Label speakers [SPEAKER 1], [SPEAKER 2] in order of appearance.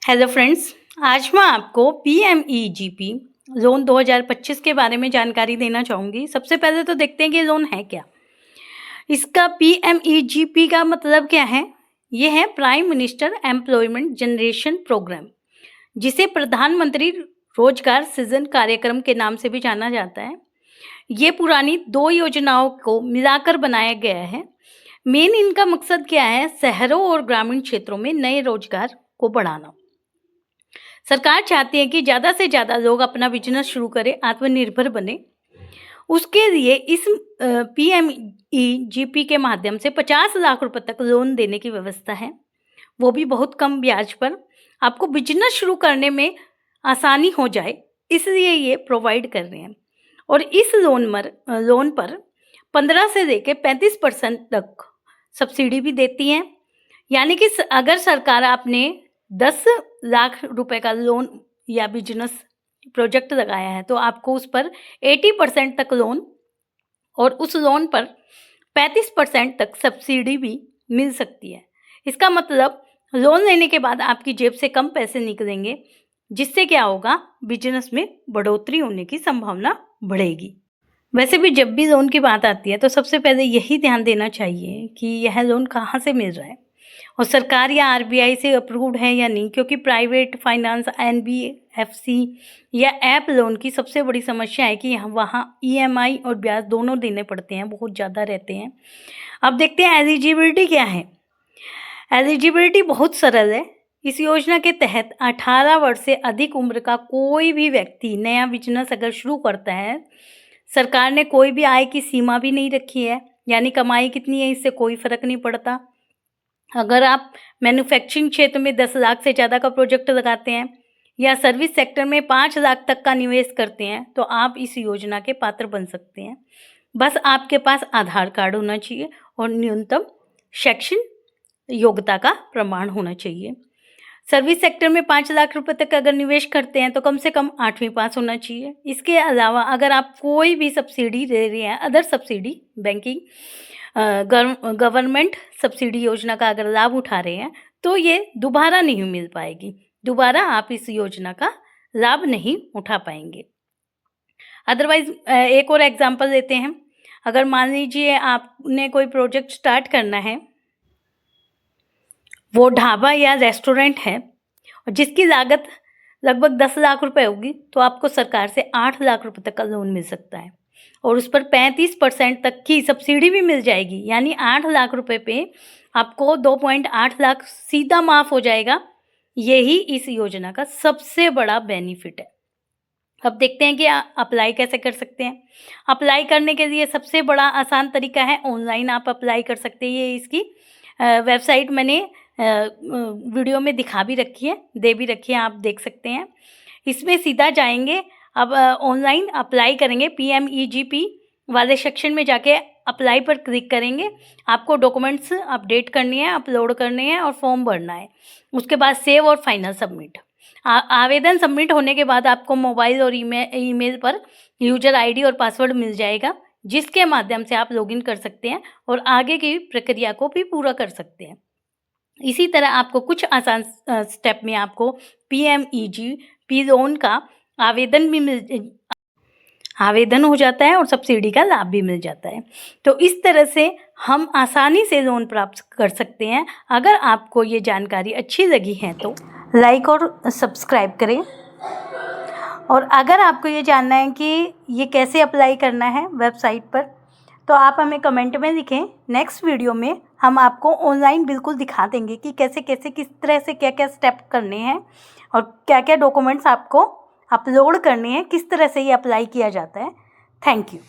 [SPEAKER 1] Hello friends, आज मैं आपको पीएमईजीपी लोन 2025 के बारे में जानकारी देना चाहूँगी। सबसे पहले तो देखते हैं कि लोन है क्या। इसका पीएमईजीपी का मतलब क्या है? ये है prime minister employment generation programme, जिसे प्रधानमंत्री रोजगार सृजन कार्यक्रम के नाम से भी जाना जाता है। ये पुरानी 2 योजनाओं को मिलाकर बनाया गया है। मेन इनका मकसद क्या है? शहरों और ग्रामीण क्षेत्रों में नए रोजगार को बढ़ाना। सरकार चाहती है कि ज़्यादा से ज़्यादा लोग अपना बिजनेस शुरू करें, आत्मनिर्भर बने। उसके लिए इस पीएमईजीपी के माध्यम से 50 लाख रुपए तक लोन देने की व्यवस्था है, वो भी बहुत कम ब्याज पर। आपको बिजनेस शुरू करने में आसानी हो जाए, इसलिए ये प्रोवाइड कर रहे हैं। और इस लोन पर 15 से लेकर 35% तक सब्सिडी भी देती हैं। यानी कि अगर सरकार आपने 10 लाख रुपए का लोन या बिजनेस प्रोजेक्ट लगाया है, तो आपको उस पर 80% तक लोन और उस लोन पर 35% तक सब्सिडी भी मिल सकती है। इसका मतलब लोन लेने के बाद आपकी जेब से कम पैसे निकलेंगे, जिससे क्या होगा, बिजनेस में बढ़ोतरी होने की संभावना बढ़ेगी। वैसे भी जब भी लोन की बात आती है तो सबसे पहले यही ध्यान देना चाहिए कि यह लोन कहाँ से मिल रहा है और सरकार या आरबीआई से अप्रूव्ड है या नहीं, क्योंकि प्राइवेट फाइनेंस, एनबीएफसी या ऐप लोन की सबसे बड़ी समस्या है कि वहाँ ईएमआई और ब्याज दोनों देने पड़ते हैं, बहुत ज़्यादा रहते हैं। अब देखते हैं एलिजिबिलिटी क्या है। एलिजिबिलिटी बहुत सरल है। इस योजना के तहत 18 वर्ष से अधिक उम्र का कोई भी व्यक्ति नया बिजनेस अगर शुरू करता है, सरकार ने कोई भी आय की सीमा भी नहीं रखी है, यानी कमाई कितनी है इससे कोई फर्क नहीं पड़ता। अगर आप मैन्युफैक्चरिंग क्षेत्र में 10 लाख से ज़्यादा का प्रोजेक्ट लगाते हैं या सर्विस सेक्टर में 5 लाख तक का निवेश करते हैं, तो आप इस योजना के पात्र बन सकते हैं। बस आपके पास आधार कार्ड होना चाहिए और न्यूनतम शैक्षणिक योग्यता का प्रमाण होना चाहिए। सर्विस सेक्टर में 5 लाख रुपए तक अगर निवेश करते हैं तो कम से कम 8वीं पास होना चाहिए। इसके अलावा अगर आप कोई भी सब्सिडी दे रहे हैं, other subsidy, banking, government subsidy योजना का अगर लाभ उठा रहे हैं, तो ये दोबारा नहीं मिल पाएगी। दोबारा आप इस योजना का लाभ नहीं उठा पाएंगे। अदरवाइज एक और एग्जांपल लेते हैं। अगर मान लीजिए आपने कोई प्रोजेक्ट स्टार्ट करना है, वो ढाबा या रेस्टोरेंट है और जिसकी लागत लगभग 10 लाख रुपए होगी, तो आपको सरकार से 8 लाख रुपए तक का लोन मिल सकता है और उस पर 35% तक की सब्सिडी भी मिल जाएगी। यानी 8 लाख रुपए पे आपको 2.8 लाख सीधा माफ़ हो जाएगा। यही इस योजना का सबसे बड़ा बेनिफिट है। अब देखते हैं कि अप्लाई कैसे कर सकते हैं। अप्लाई करने के लिए सबसे बड़ा आसान तरीका है ऑनलाइन आप अप्लाई कर सकते हैं। ये इसकी वेबसाइट मैंने वीडियो में दिखा भी रखी है, दे भी रखी है, आप देख सकते हैं। इसमें सीधा जाएंगे, अब ऑनलाइन अप्लाई करेंगे, पीएमईजीपी वाले सेक्शन में जाके अप्लाई पर क्लिक करेंगे। आपको डॉक्यूमेंट्स अपडेट करनी है, अपलोड करने हैं और फॉर्म भरना है। उसके बाद सेव और फाइनल सबमिट। आवेदन सबमिट होने के बाद आपको मोबाइल और ईमेल पर यूजर आईडी और पासवर्ड मिल जाएगा, जिसके माध्यम से आप लॉगिन कर सकते हैं और आगे की प्रक्रिया को भी पूरा कर सकते हैं। इसी तरह आपको कुछ आसान स्टेप में आपको पीएमईजीपी लोन का आवेदन हो जाता है और सब्सिडी का लाभ भी मिल जाता है। तो इस तरह से हम आसानी से लोन प्राप्त कर सकते हैं। अगर आपको ये जानकारी अच्छी लगी है तो लाइक और सब्सक्राइब करें। और अगर आपको ये जानना है कि ये कैसे अप्लाई करना है वेबसाइट पर, तो आप हमें कमेंट में लिखें। नेक्स्ट वीडियो में हम आपको ऑनलाइन बिल्कुल दिखा देंगे कि कैसे कैसे, किस तरह से, क्या क्या स्टेप करने हैं और क्या क्या डॉक्यूमेंट्स आपको अपलोड करने हैं, किस तरह से ये अप्लाई किया जाता है। Thank you.